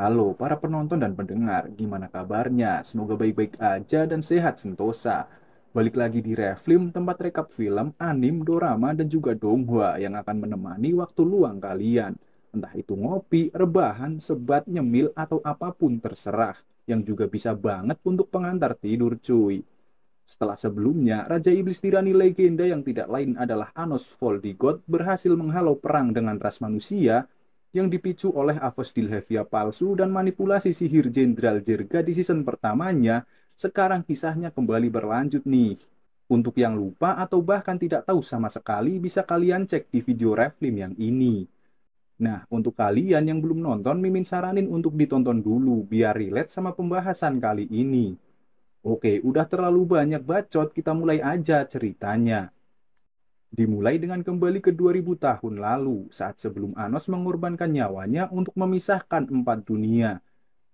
Halo para penonton dan pendengar, gimana kabarnya? Semoga baik-baik aja dan sehat sentosa. Balik lagi di Reflim, tempat rekap film, anim, dorama, dan juga donghua yang akan menemani waktu luang kalian. Entah itu ngopi, rebahan, sebat, nyemil, atau apapun terserah. Yang juga bisa banget untuk pengantar tidur cuy. Setelah sebelumnya, Raja Iblis Tirani legenda yang tidak lain adalah Anos Voldigoth berhasil menghalau perang dengan ras manusia yang dipicu oleh Avos Dilhevia palsu dan manipulasi sihir Jenderal Jerga di season pertamanya. Sekarang kisahnya kembali berlanjut nih. Untuk yang lupa atau bahkan tidak tahu sama sekali, bisa kalian cek di video Reflim yang ini. Nah, untuk kalian yang belum nonton, Mimin saranin untuk ditonton dulu biar relate sama pembahasan kali ini. Oke, udah terlalu banyak bacot, kita mulai aja ceritanya. Dimulai dengan kembali ke 2000 tahun lalu, saat sebelum Anos mengorbankan nyawanya untuk memisahkan empat dunia.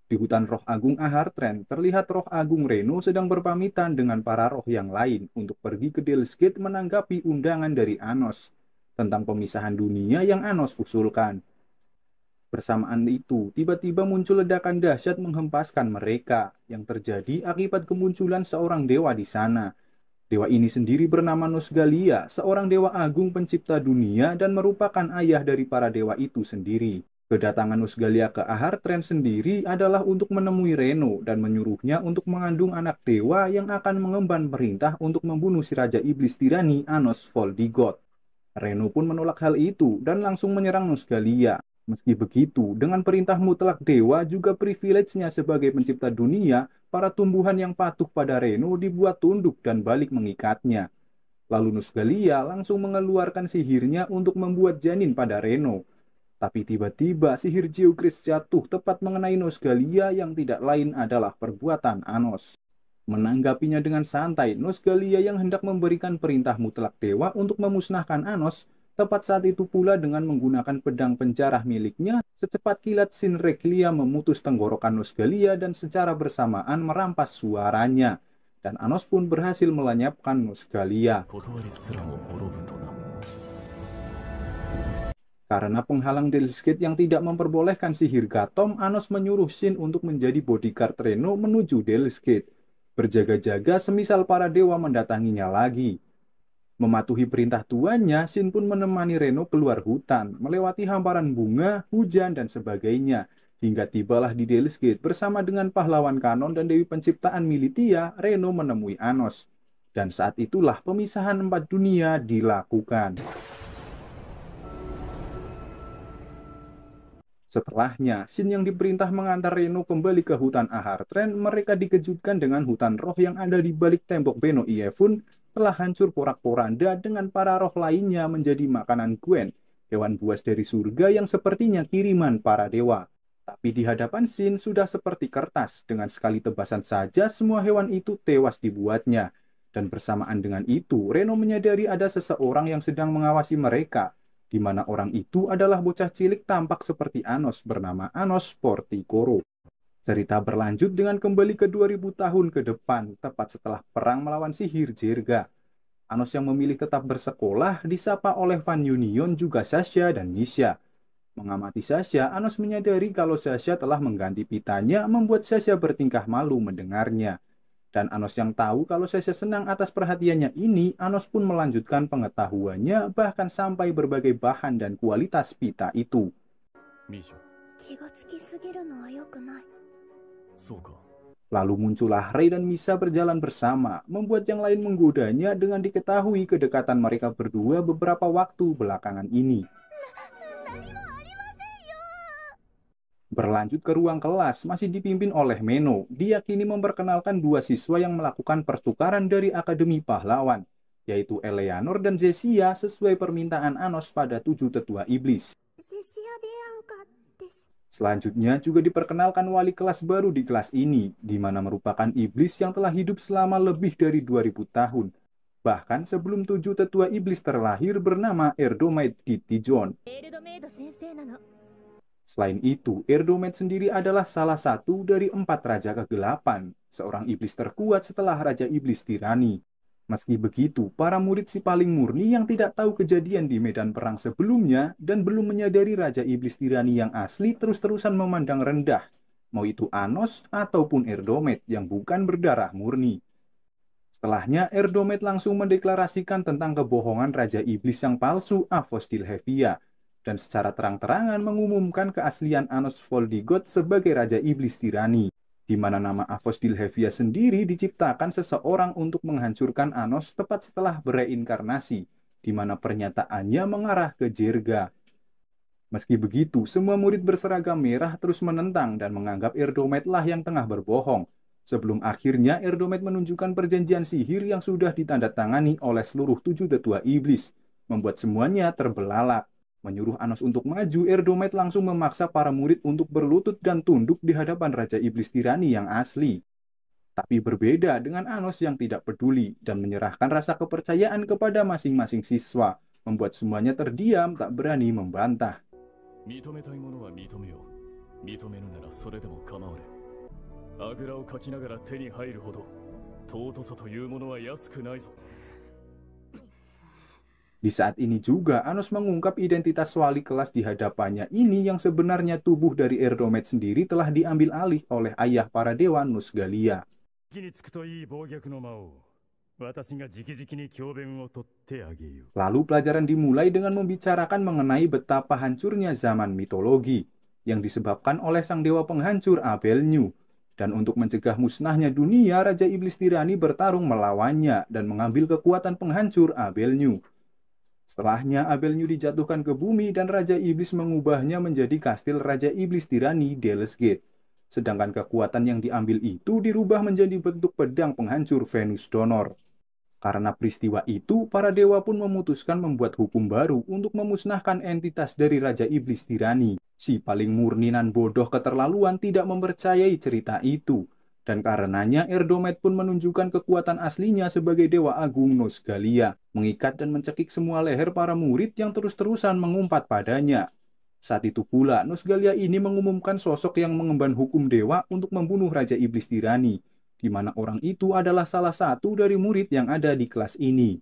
Di hutan roh agung Ahartren, terlihat roh agung Reno sedang berpamitan dengan para roh yang lain untuk pergi ke Devil's Gate menanggapi undangan dari Anos tentang pemisahan dunia yang Anos usulkan. Bersamaan itu, tiba-tiba muncul ledakan dahsyat menghempaskan mereka, yang terjadi akibat kemunculan seorang dewa di sana. Dewa ini sendiri bernama Nosgalia, seorang dewa agung pencipta dunia dan merupakan ayah dari para dewa itu sendiri. Kedatangan Nosgalia ke Ahartren sendiri adalah untuk menemui Reno dan menyuruhnya untuk mengandung anak dewa yang akan mengemban perintah untuk membunuh si Raja Iblis Tirani Anos Voldigoth. Reno pun menolak hal itu dan langsung menyerang Nosgalia. Meski begitu, dengan perintah mutlak dewa juga privilege-nya sebagai pencipta dunia, para tumbuhan yang patuh pada Reno dibuat tunduk dan balik mengikatnya. Lalu Nosgalia langsung mengeluarkan sihirnya untuk membuat janin pada Reno. Tapi tiba-tiba sihir Geokris jatuh tepat mengenai Nosgalia yang tidak lain adalah perbuatan Anos. Menanggapinya dengan santai, Nosgalia yang hendak memberikan perintah mutlak dewa untuk memusnahkan Anos, tepat saat itu pula dengan menggunakan pedang penjarah miliknya, secepat kilat Sinreglia memutus tenggorokan Nosgalia dan secara bersamaan merampas suaranya. Dan Anos pun berhasil melenyapkan Nosgalia. Karena penghalang Devil's Gate yang tidak memperbolehkan sihir Gatom, Anos menyuruh Shin untuk menjadi bodyguard Reno menuju Devil's Gate. Berjaga-jaga semisal para dewa mendatanginya lagi. Mematuhi perintah tuannya, Shin pun menemani Reno keluar hutan, melewati hamparan bunga, hujan, dan sebagainya. Hingga tibalah di Devil's Gate bersama dengan pahlawan kanon dan Dewi Penciptaan Militia, Reno menemui Anos. Dan saat itulah pemisahan empat dunia dilakukan. Setelahnya, Shin yang diperintah mengantar Reno kembali ke hutan Ahartren, mereka dikejutkan dengan hutan roh yang ada di balik tembok Beno Ievun telah hancur porak-poranda dengan para roh lainnya menjadi makanan Gwen, hewan buas dari surga yang sepertinya kiriman para dewa. Tapi di hadapan Shin sudah seperti kertas, dengan sekali tebasan saja semua hewan itu tewas dibuatnya. Dan bersamaan dengan itu, Reno menyadari ada seseorang yang sedang mengawasi mereka, di mana orang itu adalah bocah cilik tampak seperti Anos bernama Anos Portikoro. Cerita berlanjut dengan kembali ke 2000 tahun ke depan, tepat setelah perang melawan sihir Jirga. Anos yang memilih tetap bersekolah disapa oleh Van Union juga Sasha dan Nisha. Mengamati Sasha, Anos menyadari kalau Sasha telah mengganti pitanya, membuat Sasha bertingkah malu mendengarnya. Dan Anos yang tahu kalau Sasha senang atas perhatiannya ini, Anos pun melanjutkan pengetahuannya bahkan sampai berbagai bahan dan kualitas pita itu. Lalu muncullah Ray dan Misa berjalan bersama, membuat yang lain menggodanya dengan diketahui kedekatan mereka berdua beberapa waktu belakangan ini. Berlanjut ke ruang kelas, masih dipimpin oleh Meno. Dia kini memperkenalkan dua siswa yang melakukan pertukaran dari Akademi Pahlawan, yaitu Eleanor dan Zesia sesuai permintaan Anos pada tujuh tetua iblis. Selanjutnya juga diperkenalkan wali kelas baru di kelas ini, di mana merupakan iblis yang telah hidup selama lebih dari 2000 tahun. Bahkan sebelum tujuh tetua iblis terlahir bernama Erdomaid Kitijon. Selain itu, Erdomed sendiri adalah salah satu dari empat raja kegelapan, seorang iblis terkuat setelah Raja Iblis Tirani. Meski begitu, para murid si paling murni yang tidak tahu kejadian di medan perang sebelumnya dan belum menyadari Raja Iblis Tirani yang asli terus-terusan memandang rendah, mau itu Anos ataupun Erdomed yang bukan berdarah murni. Setelahnya, Erdomed langsung mendeklarasikan tentang kebohongan Raja Iblis yang palsu Avostil Hevia, dan secara terang-terangan mengumumkan keaslian Anos Voldigot sebagai Raja Iblis Tirani, di mana nama Avostil Hevia sendiri diciptakan seseorang untuk menghancurkan Anos tepat setelah bereinkarnasi, di mana pernyataannya mengarah ke Jirga. Meski begitu, semua murid berseragam merah terus menentang dan menganggap Erdomed lah yang tengah berbohong. Sebelum akhirnya Erdomed menunjukkan perjanjian sihir yang sudah ditandatangani oleh seluruh 7 tetua iblis, membuat semuanya terbelalak. Menyuruh Anos untuk maju, Erdomed langsung memaksa para murid untuk berlutut dan tunduk di hadapan Raja Iblis Tirani yang asli. Tapi berbeda dengan Anos yang tidak peduli dan menyerahkan rasa kepercayaan kepada masing-masing siswa, membuat semuanya terdiam tak berani membantah. 認めたいものは認めよう。認めぬならそれでも構われ。あぐらをかきながら手に入るほど尊さというものは安くないぞ。 Di saat ini juga, Anos mengungkap identitas wali kelas di hadapannya ini yang sebenarnya tubuh dari Erdomed sendiri telah diambil alih oleh ayah para dewa Nusgalia. Lalu pelajaran dimulai dengan membicarakan mengenai betapa hancurnya zaman mitologi yang disebabkan oleh sang dewa penghancur Abelnyu. Dan untuk mencegah musnahnya dunia, Raja Iblis Tirani bertarung melawannya dan mengambil kekuatan penghancur Abelnyu. Setelahnya, Abelnyu dijatuhkan ke bumi dan Raja Iblis mengubahnya menjadi kastil Raja Iblis Tirani Deles Gate. Sedangkan kekuatan yang diambil itu dirubah menjadi bentuk pedang penghancur Venus Donor. Karena peristiwa itu, para dewa pun memutuskan membuat hukum baru untuk memusnahkan entitas dari Raja Iblis Tirani. Si paling murni nan bodoh keterlaluan tidak mempercayai cerita itu. Dan karenanya Erdomed pun menunjukkan kekuatan aslinya sebagai Dewa Agung Nosgalia, mengikat dan mencekik semua leher para murid yang terus-terusan mengumpat padanya. Saat itu pula, Nosgalia ini mengumumkan sosok yang mengemban hukum dewa untuk membunuh Raja Iblis Tirani, di mana orang itu adalah salah satu dari murid yang ada di kelas ini.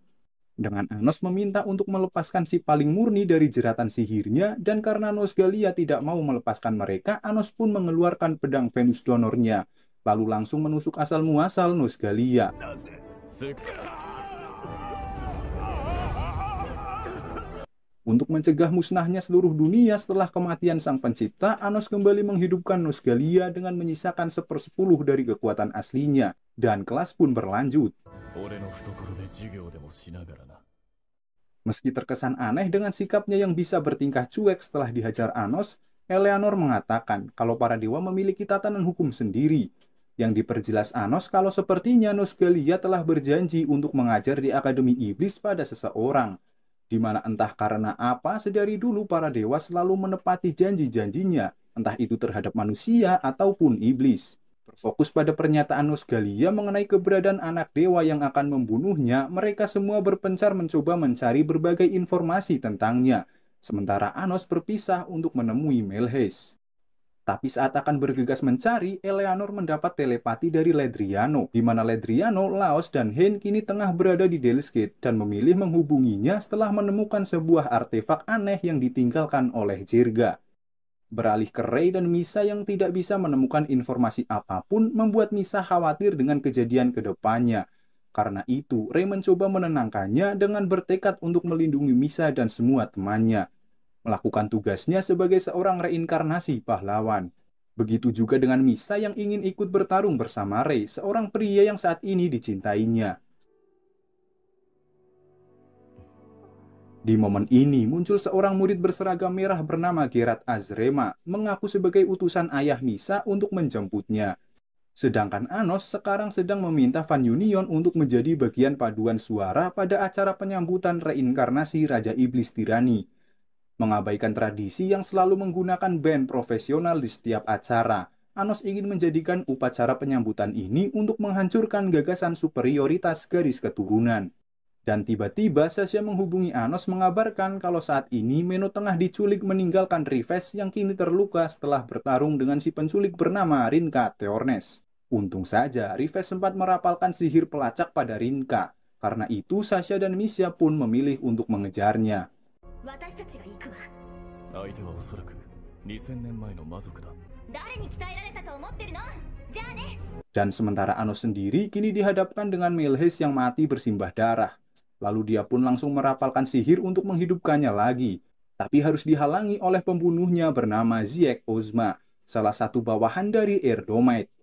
Dengan Anos meminta untuk melepaskan si paling murni dari jeratan sihirnya, dan karena Nosgalia tidak mau melepaskan mereka, Anos pun mengeluarkan pedang Venus Donornya, lalu langsung menusuk asal-muasal Nosgalia. Untuk mencegah musnahnya seluruh dunia setelah kematian sang pencipta, Anos kembali menghidupkan Nosgalia dengan menyisakan 1/10 dari kekuatan aslinya, dan kelas pun berlanjut. Meski terkesan aneh dengan sikapnya yang bisa bertingkah cuek setelah dihajar Anos, Eleanor mengatakan kalau para dewa memiliki tatanan hukum sendiri. Yang diperjelas Anos kalau sepertinya Nosgalia telah berjanji untuk mengajar di Akademi Iblis pada seseorang, di mana entah karena apa sedari dulu para dewa selalu menepati janji-janjinya, entah itu terhadap manusia ataupun iblis. Berfokus pada pernyataan Nosgalia mengenai keberadaan anak dewa yang akan membunuhnya, mereka semua berpencar mencoba mencari berbagai informasi tentangnya, sementara Anos berpisah untuk menemui Melhes. Tapi saat akan bergegas mencari, Eleanor mendapat telepati dari Ledriano, di mana Ledriano, Laos, dan Hein kini tengah berada di Deles Gate dan memilih menghubunginya setelah menemukan sebuah artefak aneh yang ditinggalkan oleh Jirga. Beralih ke Ray dan Misa yang tidak bisa menemukan informasi apapun membuat Misa khawatir dengan kejadian ke depannya. Karena itu, Ray mencoba menenangkannya dengan bertekad untuk melindungi Misa dan semua temannya, melakukan tugasnya sebagai seorang reinkarnasi pahlawan. Begitu juga dengan Misa yang ingin ikut bertarung bersama Ray, seorang pria yang saat ini dicintainya. Di momen ini, muncul seorang murid berseragam merah bernama Gerard Azrema, mengaku sebagai utusan ayah Misa untuk menjemputnya. Sedangkan Anos sekarang sedang meminta Van Union untuk menjadi bagian paduan suara pada acara penyambutan reinkarnasi Raja Iblis Tirani. Mengabaikan tradisi yang selalu menggunakan band profesional di setiap acara, Anos ingin menjadikan upacara penyambutan ini untuk menghancurkan gagasan superioritas garis keturunan. Dan tiba-tiba Sasha menghubungi Anos mengabarkan kalau saat ini Meno tengah diculik meninggalkan Rifes yang kini terluka setelah bertarung dengan si penculik bernama Rinka Theornes. Untung saja Rifes sempat merapalkan sihir pelacak pada Rinka, Karena itu, Sasha dan Misha pun memilih untuk mengejarnya. 私たちが行くわ。相手はおそらく2000年前の魔族だ。誰に鍛えられたと思ってるの？じゃあね。 Dan sementara Anos sendiri kini dihadapkan dengan Milhys yang mati bersimbah darah. Lalu dia pun langsung merapalkan sihir untuk menghidupkannya lagi. Tapi harus dihalangi oleh pembunuhnya bernama Ziek Ozma, salah satu bawahan dari Erdomite.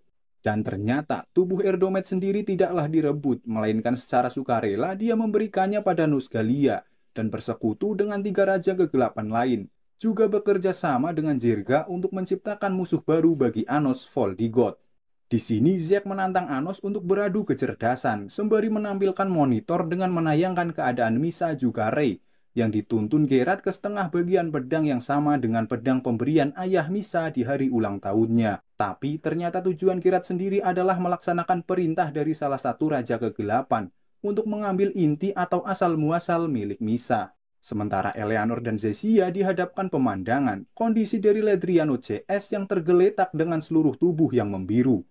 Dan ternyata tubuh Erdomite sendiri tidaklah direbut, melainkan secara sukarela dia memberikannya pada Nusgalia dan bersekutu dengan 3 raja kegelapan lain. Juga bekerja sama dengan Jirga untuk menciptakan musuh baru bagi Anos, Voldigoth. Di sini Ziek menantang Anos untuk beradu kecerdasan, sembari menampilkan monitor dengan menayangkan keadaan Misha juga Rey, yang dituntun Geralt ke setengah bagian pedang yang sama dengan pedang pemberian ayah Misha di hari ulang tahunnya. Tapi ternyata tujuan Geralt sendiri adalah melaksanakan perintah dari salah satu Raja Kegelapan untuk mengambil inti atau asal-muasal milik Misha. Sementara Eleanor dan Zesia dihadapkan pemandangan kondisi dari Ledriano CS yang tergeletak dengan seluruh tubuh yang membiru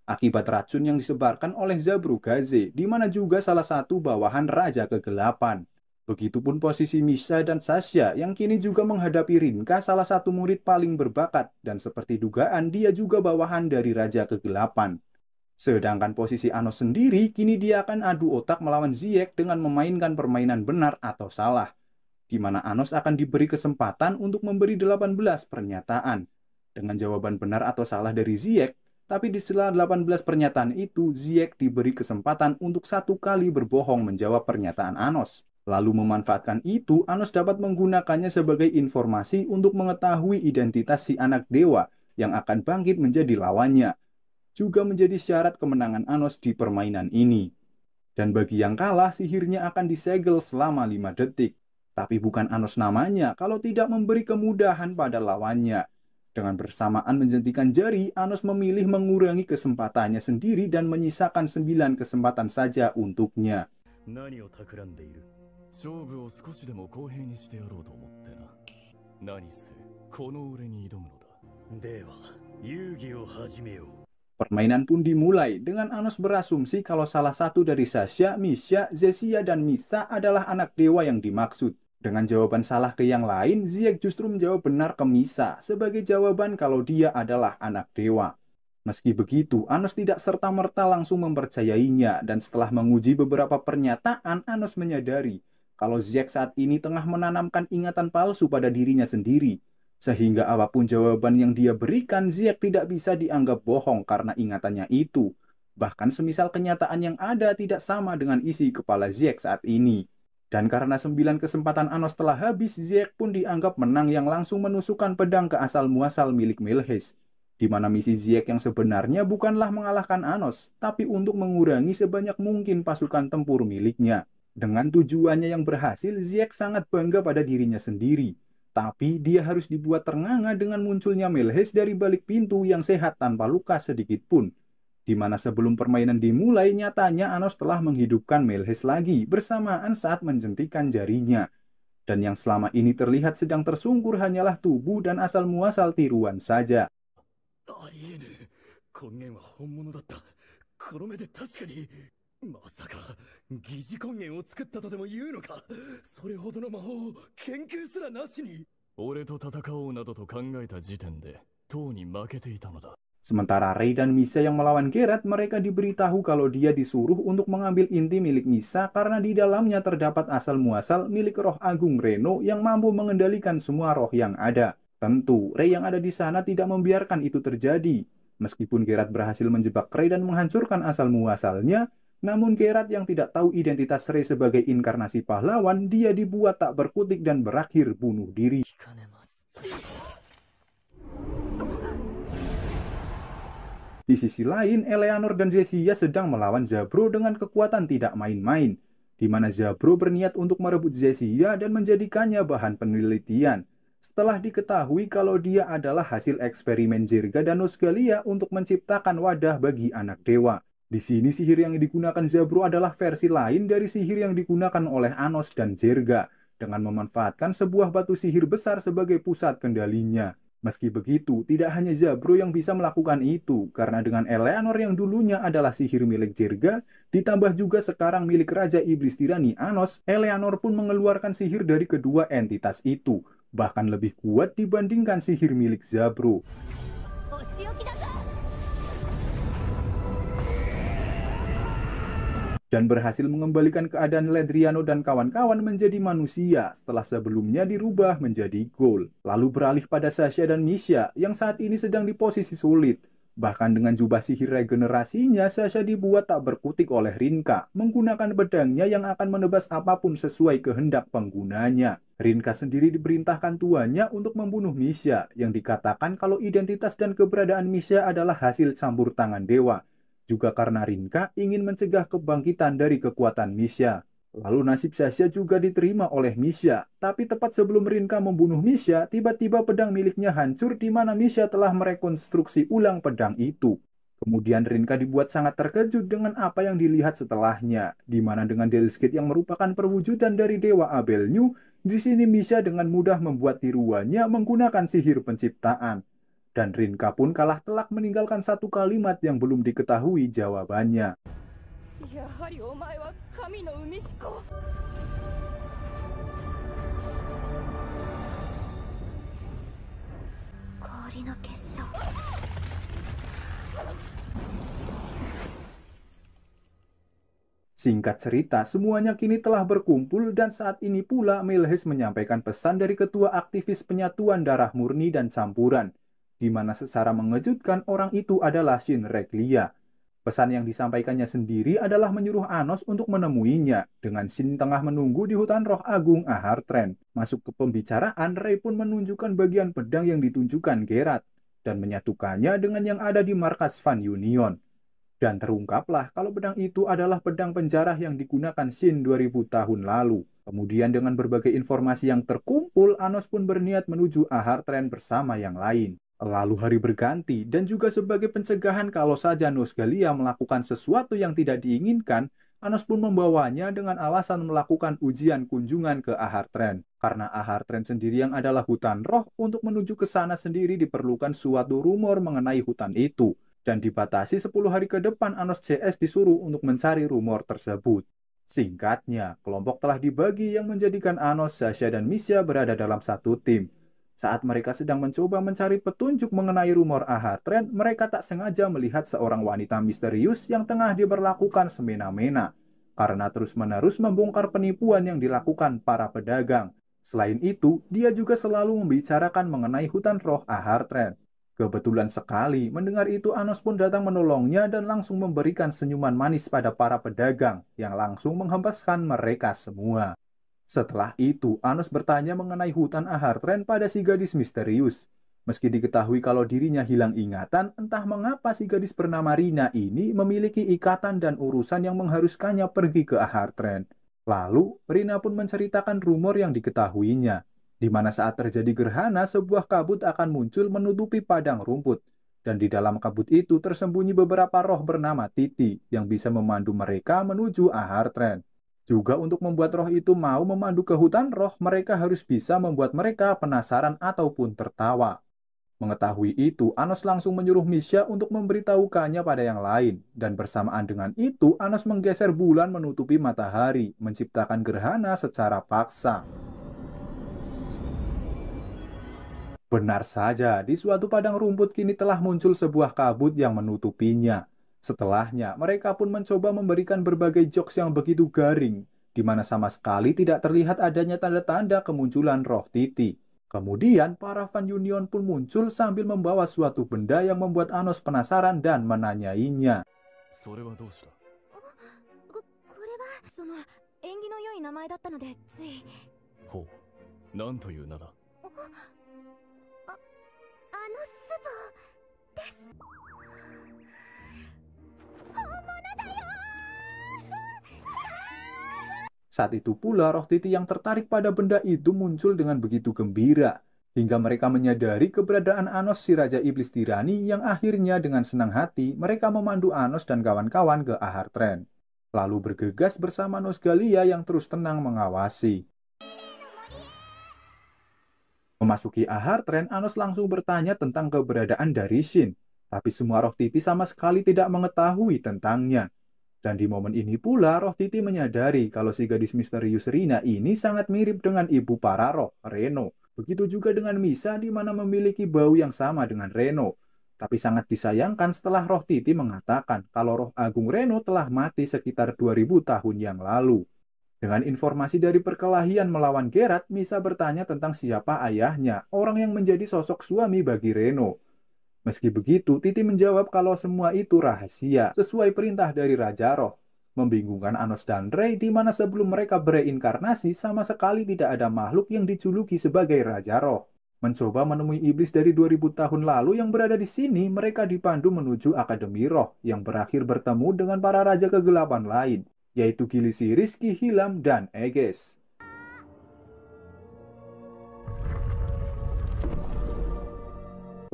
akibat racun yang disebarkan oleh Zabrughazi, di mana juga salah satu bawahan Raja Kegelapan. Begitupun posisi Misha dan Sasha yang kini juga menghadapi Rinka, salah satu murid paling berbakat, dan seperti dugaan dia juga bawahan dari Raja Kegelapan. Sedangkan posisi Anos sendiri kini dia akan adu otak melawan Ziek dengan memainkan permainan benar atau salah, di mana Anos akan diberi kesempatan untuk memberi 18 pernyataan dengan jawaban benar atau salah dari Ziek. Tapi di sela 18 pernyataan itu, Ziek diberi kesempatan untuk 1 kali berbohong menjawab pernyataan Anos. Lalu memanfaatkan itu, Anos dapat menggunakannya sebagai informasi untuk mengetahui identitas si anak dewa yang akan bangkit menjadi lawannya. Juga menjadi syarat kemenangan Anos di permainan ini. Dan bagi yang kalah, sihirnya akan disegel selama 5 detik. Tapi bukan Anos namanya kalau tidak memberi kemudahan pada lawannya. Dengan bersamaan menjentikan jari, Anos memilih mengurangi kesempatannya sendiri dan menyisakan 9 kesempatan saja untuknya. 何を企んでいる？勝負を少しでも公平にしてやろうと思ってな。何せこの俺に挑むのだ。では遊戯を始めよう。 Permainan pun dimulai dengan Anos berasumsi kalau salah satu dari Sasha, Misha, Zesia, dan Misha adalah anak dewa yang dimaksud. Dengan jawaban salah ke yang lain, Ziek justru menjawab benar ke Misha sebagai jawaban kalau dia adalah anak dewa. Meski begitu, Anos tidak serta-merta langsung mempercayainya, dan setelah menguji beberapa pernyataan, Anos menyadari kalau Ziek saat ini tengah menanamkan ingatan palsu pada dirinya sendiri. Sehingga apapun jawaban yang dia berikan, Ziek tidak bisa dianggap bohong karena ingatannya itu. Bahkan semisal kenyataan yang ada tidak sama dengan isi kepala Ziek saat ini. Dan karena 9 kesempatan Anos telah habis, Ziek pun dianggap menang yang langsung menusukkan pedang ke asal-muasal milik Milhys. Di mana misi Ziek yang sebenarnya bukanlah mengalahkan Anos, tapi untuk mengurangi sebanyak mungkin pasukan tempur miliknya. Dengan tujuannya yang berhasil, Ziek sangat bangga pada dirinya sendiri. Tapi dia harus dibuat ternganga dengan munculnya Milhys dari balik pintu yang sehat tanpa luka sedikit pun. Di mana sebelum permainan dimulai, nyatanya Anos telah menghidupkan Milhys lagi bersamaan saat menjentikan jarinya. Dan yang selama ini terlihat sedang tersungkur hanyalah tubuh dan asal-muasal tiruan saja. ありえぬ。根源は本物だった。この目で確かに。まさか疑似根源を作ったとでも言うのか。それほどの魔法を研究すらなしに。俺と戦おうなどと考えた時点でとうに負けていたのだ。 Sementara Rey dan Misha yang melawan Geralt, mereka diberitahu kalau dia disuruh untuk mengambil inti milik Misha karena di dalamnya terdapat asal-muasal milik roh agung Reno yang mampu mengendalikan semua roh yang ada. Tentu, Rey yang ada di sana tidak membiarkan itu terjadi. Meskipun Geralt berhasil menjebak Rey dan menghancurkan asal-muasalnya, namun Geralt yang tidak tahu identitas Rey sebagai inkarnasi pahlawan, dia dibuat tak berkutik dan berakhir bunuh diri. Di sisi lain, Eleanor dan Zesia sedang melawan Zabro dengan kekuatan tidak main-main, di mana Zabro berniat untuk merebut Zesia dan menjadikannya bahan penelitian. Setelah diketahui kalau dia adalah hasil eksperimen Jirga dan Nusgalia untuk menciptakan wadah bagi anak dewa. Di sini sihir yang digunakan Zabro adalah versi lain dari sihir yang digunakan oleh Anos dan Jirga, dengan memanfaatkan sebuah batu sihir besar sebagai pusat kendalinya. Meski begitu, tidak hanya Zabro yang bisa melakukan itu, karena dengan Eleanor yang dulunya adalah sihir milik Jerga, ditambah juga sekarang milik Raja Iblis Tirani Anos, Eleanor pun mengeluarkan sihir dari kedua entitas itu, bahkan lebih kuat dibandingkan sihir milik Zabro. お仕置きだぞ。 Dan berhasil mengembalikan keadaan Ledriano dan kawan-kawan menjadi manusia setelah sebelumnya dirubah menjadi Ghoul. Lalu beralih pada Sasha dan Misha yang saat ini sedang di posisi sulit. Bahkan dengan jubah sihir regenerasinya, Sasha dibuat tak berkutik oleh Rinka, menggunakan pedangnya yang akan menebas apapun sesuai kehendak penggunanya. Rinka sendiri diperintahkan tuannya untuk membunuh Misha, yang dikatakan kalau identitas dan keberadaan Misha adalah hasil campur tangan dewa. Juga karena Rinka ingin mencegah kebangkitan dari kekuatan Misha. Lalu nasib Sasha juga diterima oleh Misha, tapi tepat sebelum Rinka membunuh Misha, tiba-tiba pedang miliknya hancur di mana Misha telah merekonstruksi ulang pedang itu. Kemudian Rinka dibuat sangat terkejut dengan apa yang dilihat setelahnya, di mana dengan Delskid yang merupakan perwujudan dari Dewa Abelnyu, di sini Misha dengan mudah membuat tiruannya menggunakan sihir penciptaan. Dan Rinka pun kalah telak meninggalkan satu kalimat yang belum diketahui jawabannya. やはりお前は神の海子。氷の結晶。 Singkat cerita, semuanya kini telah berkumpul dan saat ini pula Milhes menyampaikan pesan dari ketua aktivis penyatuan darah murni dan campuran, di mana secara mengejutkan orang itu adalah Shin Reglia. Pesan yang disampaikannya sendiri adalah menyuruh Anos untuk menemuinya, dengan Shin tengah menunggu di hutan roh agung Ahartren. Masuk ke pembicaraan, Rey pun menunjukkan bagian pedang yang ditunjukkan Geralt, dan menyatukannya dengan yang ada di markas Van Union. Dan terungkaplah kalau pedang itu adalah pedang penjarah yang digunakan Shin 2000 tahun lalu. Kemudian dengan berbagai informasi yang terkumpul, Anos pun berniat menuju Ahartren bersama yang lain. Lalu hari berganti, dan juga sebagai pencegahan kalau saja Nosgalia melakukan sesuatu yang tidak diinginkan, Anos pun membawanya dengan alasan melakukan ujian kunjungan ke Ahartren. Karena Ahartren sendiri yang adalah hutan roh, untuk menuju ke sana sendiri diperlukan suatu rumor mengenai hutan itu. Dan dibatasi 10 hari ke depan Anos CS disuruh untuk mencari rumor tersebut. Singkatnya, kelompok telah dibagi yang menjadikan Anos, Sasha, dan Misha berada dalam satu tim. Saat mereka sedang mencoba mencari petunjuk mengenai rumor Ahartren, mereka tak sengaja melihat seorang wanita misterius yang tengah diberlakukan semena-mena, karena terus-menerus membongkar penipuan yang dilakukan para pedagang. Selain itu, dia juga selalu membicarakan mengenai hutan roh Ahartren. Kebetulan sekali, mendengar itu Anos pun datang menolongnya dan langsung memberikan senyuman manis pada para pedagang, yang langsung menghempaskan mereka semua. Setelah itu, Anos bertanya mengenai hutan Ahartren pada si gadis misterius. Meski diketahui kalau dirinya hilang ingatan, entah mengapa si gadis bernama Rina ini memiliki ikatan dan urusan yang mengharuskannya pergi ke Ahartren. Lalu, Rina pun menceritakan rumor yang diketahuinya, di mana saat terjadi gerhana, sebuah kabut akan muncul menutupi padang rumput. Dan di dalam kabut itu tersembunyi beberapa roh bernama Titi yang bisa memandu mereka menuju Ahartren. Juga untuk membuat roh itu mau memandu ke hutan roh, mereka harus bisa membuat mereka penasaran ataupun tertawa. Mengetahui itu, Anos langsung menyuruh Misha untuk memberitahukannya pada yang lain. Dan bersamaan dengan itu, Anos menggeser bulan menutupi matahari, menciptakan gerhana secara paksa. Benar saja, di suatu padang rumput kini telah muncul sebuah kabut yang menutupinya. Setelahnya, mereka pun mencoba memberikan berbagai jokes yang begitu garing, di mana sama sekali tidak terlihat adanya tanda-tanda kemunculan roh Titi. Kemudian, para Van Union pun muncul sambil membawa suatu benda yang membuat Anos penasaran dan menanyainya. それはどうした？これはその縁起の良い名前だったのでつい。ほう、何という名だ？あのスボです。本物だよ。 Saat itu pula roh Titi yang tertarik pada benda itu muncul dengan begitu gembira, hingga mereka menyadari keberadaan Anos si Raja Iblis Tirani yang akhirnya dengan senang hati mereka memandu Anos dan kawan-kawan ke Ahartren. Lalu bergegas bersama Nosgalia yang terus tenang mengawasi. Memasuki Ahartren, Anos langsung bertanya tentang keberadaan dari Shin, tapi semua roh Titi sama sekali tidak mengetahui tentangnya. Dan di momen ini pula, roh Titi menyadari kalau si gadis misterius Rina ini sangat mirip dengan ibu para roh, Reno. Begitu juga dengan Misa di mana memiliki bau yang sama dengan Reno. Tapi sangat disayangkan setelah roh Titi mengatakan kalau roh Agung Reno telah mati sekitar 2000 tahun yang lalu. Dengan informasi dari perkelahian melawan Geralt, Misa bertanya tentang siapa ayahnya, orang yang menjadi sosok suami bagi Reno. Meski begitu, Titi menjawab kalau semua itu rahasia, sesuai perintah dari Raja Roh. Membingungkan Anos dan Rey, di mana sebelum mereka bereinkarnasi, sama sekali tidak ada makhluk yang dijuluki sebagai Raja Roh. Mencoba menemui iblis dari 2000 tahun lalu yang berada di sini, mereka dipandu menuju Akademi Roh, yang berakhir bertemu dengan para Raja Kegelapan lain, yaitu Gilisiris, Kihilam, dan Aegis.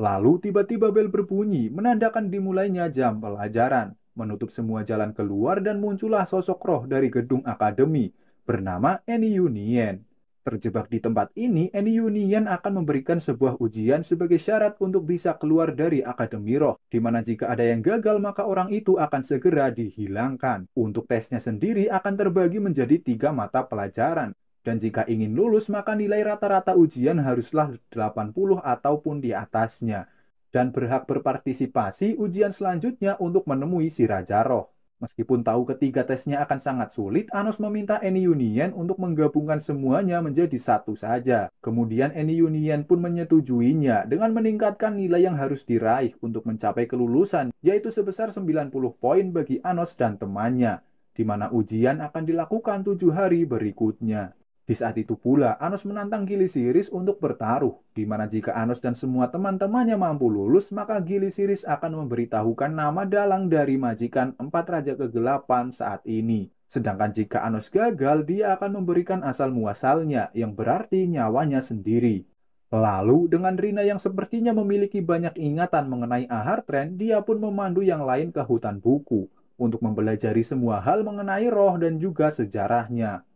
Lalu tiba-tiba bel berbunyi, menandakan dimulainya jam pelajaran, menutup semua jalan keluar dan muncullah sosok roh dari gedung akademi, bernama Eni Yunien. Terjebak di tempat ini, Eni Yunien akan memberikan sebuah ujian sebagai syarat untuk bisa keluar dari Akademi Roh, di mana jika ada yang gagal maka orang itu akan segera dihilangkan. Untuk tesnya sendiri akan terbagi menjadi 3 mata pelajaran. Dan jika ingin lulus, maka nilai rata-rata ujian haruslah 80 ataupun di atasnya. Dan berhak berpartisipasi ujian selanjutnya untuk menemui si Raja Roh. Meskipun tahu ketiga tesnya akan sangat sulit, Anos meminta Eni Yunien untuk menggabungkan semuanya menjadi satu saja. Kemudian Eni Yunien pun menyetujuinya dengan meningkatkan nilai yang harus diraih untuk mencapai kelulusan, yaitu sebesar 90 poin bagi Anos dan temannya, di mana ujian akan dilakukan 7 hari berikutnya. Di saat itu pula, Anos menantang Gilisiris untuk bertaruh, di mana jika Anos dan semua teman-temannya mampu lulus, maka Gilisiris akan memberitahukan nama dalang dari majikan 4 Raja Kegelapan saat ini. Sedangkan jika Anos gagal, dia akan memberikan asal-muasalnya, yang berarti nyawanya sendiri. Lalu, dengan Rina yang sepertinya memiliki banyak ingatan mengenai Ahartren, dia pun memandu yang lain ke hutan buku, untuk mempelajari semua hal mengenai roh dan juga sejarahnya.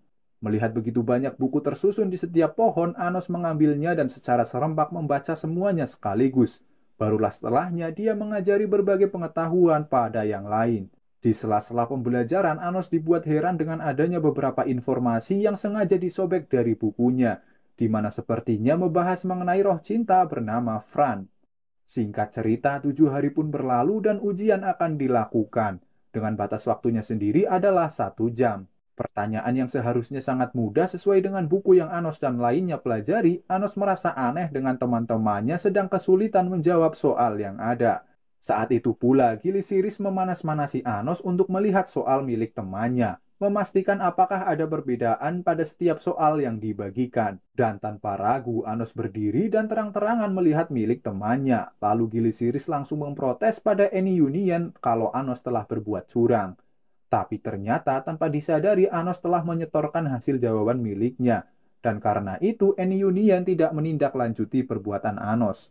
Melihat begitu banyak buku tersusun di setiap pohon, Anos mengambilnya dan secara serempak membaca semuanya sekaligus. Barulah setelahnya dia mengajari berbagai pengetahuan pada yang lain. Di sela-sela pembelajaran, Anos dibuat heran dengan adanya beberapa informasi yang sengaja disobek dari bukunya, di mana sepertinya membahas mengenai roh cinta bernama Fran. Singkat cerita, 7 hari pun berlalu dan ujian akan dilakukan. Dengan batas waktunya sendiri adalah 1 jam. Pertanyaan yang seharusnya sangat mudah sesuai dengan buku yang Anos dan lainnya pelajari, Anos merasa aneh dengan teman-temannya sedang kesulitan menjawab soal yang ada. Saat itu pula, Gilisiris memanas-manasi Anos untuk melihat soal milik temannya, memastikan apakah ada perbedaan pada setiap soal yang dibagikan. Dan tanpa ragu, Anos berdiri dan terang-terangan melihat milik temannya. Lalu Gilisiris langsung memprotes pada Eni Yunien kalau Anos telah berbuat curang. Tapi ternyata tanpa disadari Anos telah menyetorkan hasil jawaban miliknya. Dan karena itu Eni Yunien tidak menindaklanjuti perbuatan Anos.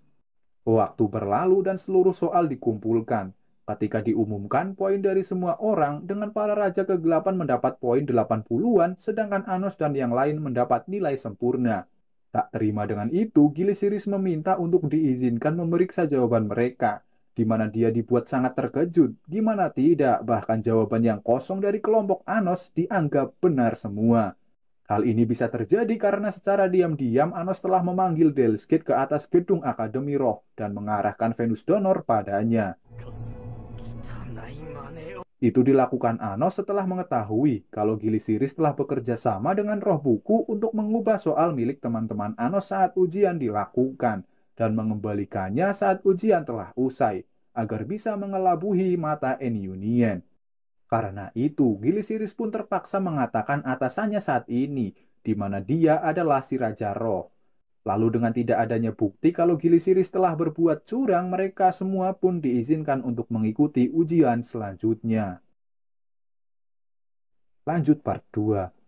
Waktu berlalu dan seluruh soal dikumpulkan. Ketika diumumkan poin dari semua orang, dengan para Raja Kegelapan mendapat poin 80-an, sedangkan Anos dan yang lain mendapat nilai sempurna. Tak terima dengan itu, Gilisiris meminta untuk diizinkan memeriksa jawaban mereka, di mana dia dibuat sangat terkejut. Gimana tidak, bahkan jawaban yang kosong dari kelompok Anos dianggap benar semua. Hal ini bisa terjadi karena secara diam-diam Anos telah memanggil Delsgate ke atas gedung Akademi Roh dan mengarahkan Venus Donor padanya. Itu dilakukan Anos setelah mengetahui kalau Gilisiris telah bekerja sama dengan roh buku untuk mengubah soal milik teman-teman Anos saat ujian dilakukan dan mengembalikannya saat ujian telah usai, agar bisa mengelabuhi mata Eni Yunien. Karena itu, Gilisiris pun terpaksa mengatakan atasannya saat ini, di mana dia adalah si Raja Roh. Lalu dengan tidak adanya bukti kalau Gilisiris telah berbuat curang, mereka semua pun diizinkan untuk mengikuti ujian selanjutnya. Lanjut part 2.